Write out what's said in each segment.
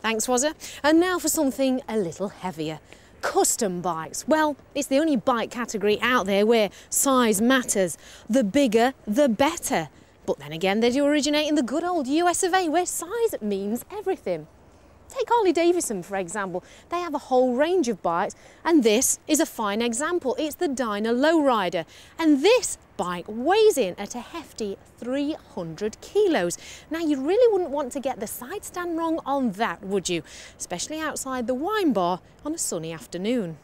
Thanks, Wazza. And now for something a little heavier. Custom bikes. Well, it's the only bike category out there where size matters. The bigger, the better. But then again, they do originate in the good old US of A, where size means everything. Take Harley-Davidson, for example. They have a whole range of bikes, and this is a fine example. It's the Dyna Low Rider, and this bike weighs in at a hefty 300 kilos. Now, you really wouldn't want to get the side stand wrong on that, would you? Especially outside the wine bar on a sunny afternoon.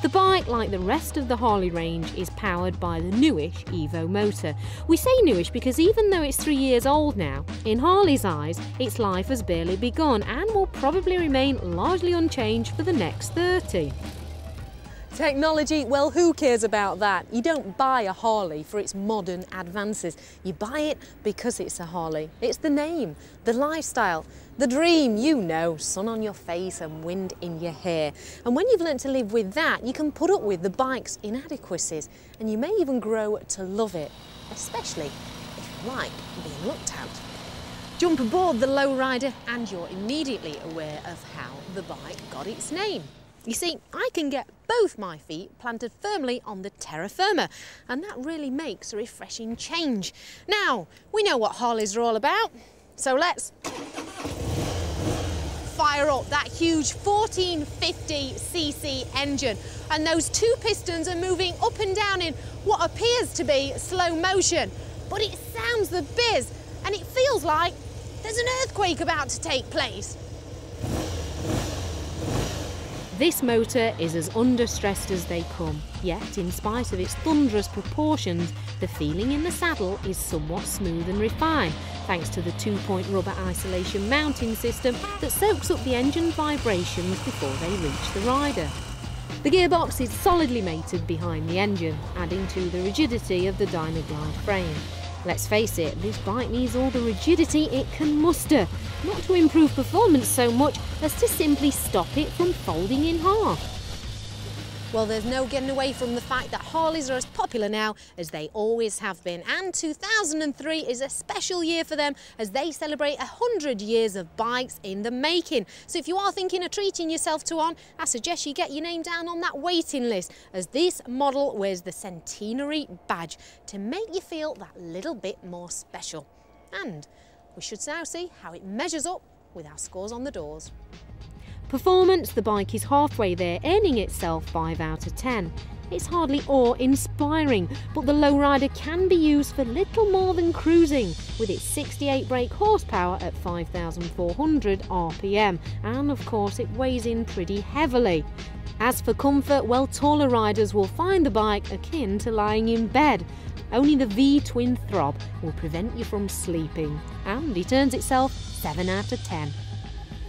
The bike, like the rest of the Harley range, is powered by the newish Evo motor. We say newish because even though it's 3 years old now, in Harley's eyes, its life has barely begun and will probably remain largely unchanged for the next 30. Technology, well, who cares about that? You don't buy a Harley for its modern advances. You buy it because it's a Harley. It's the name, the lifestyle, the dream, you know, sun on your face and wind in your hair. And when you've learned to live with that, you can put up with the bike's inadequacies, and you may even grow to love it, especially if you like being looked at. Jump aboard the Low Rider and you're immediately aware of how the bike got its name. You see, I can get both my feet planted firmly on the terra firma, and that really makes a refreshing change. Now, we know what Harleys are all about, so let's fire up that huge 1450cc engine. And those two pistons are moving up and down in what appears to be slow motion. But it sounds the biz, and it feels like there's an earthquake about to take place. This motor is as under-stressed as they come, yet in spite of its thunderous proportions, the feeling in the saddle is somewhat smooth and refined, thanks to the 2-point rubber isolation mounting system that soaks up the engine's vibrations before they reach the rider. The gearbox is solidly mated behind the engine, adding to the rigidity of the Dynaglide frame. Let's face it, this bike needs all the rigidity it can muster, not to improve performance so much as to simply stop it from folding in half. Well, there's no getting away from the fact that Harleys are as popular now as they always have been, and 2003 is a special year for them as they celebrate 100 years of bikes in the making. So if you are thinking of treating yourself to one, I suggest you get your name down on that waiting list, as this model wears the centenary badge to make you feel that little bit more special. And we should now see how it measures up with our scores on the doors. Performance, the bike is halfway there, earning itself 5 out of 10. It's hardly awe-inspiring, but the Low Rider can be used for little more than cruising, with its 68 brake horsepower at 5,400 RPM, and of course it weighs in pretty heavily. As for comfort, well, taller riders will find the bike akin to lying in bed. Only the V-twin throb will prevent you from sleeping, and it earns itself 7 out of 10.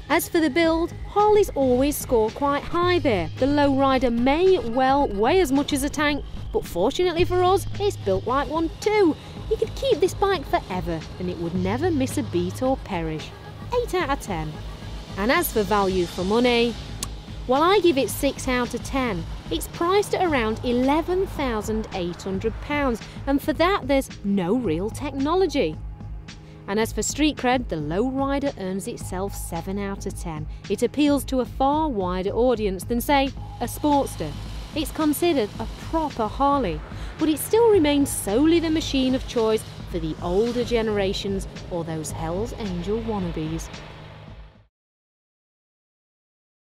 As for the build, Harleys always score quite high there. The Low Rider may well weigh as much as a tank, but fortunately for us, it's built like one too. You could keep this bike forever and it would never miss a beat or perish. 8 out of 10. And as for value for money, well, I give it 6 out of 10. It's priced at around £11,800, and for that there's no real technology. And as for street cred, the Low Rider earns itself 7 out of 10. It appeals to a far wider audience than, say, a Sportster. It's considered a proper Harley, but it still remains solely the machine of choice for the older generations or those Hell's Angel wannabes.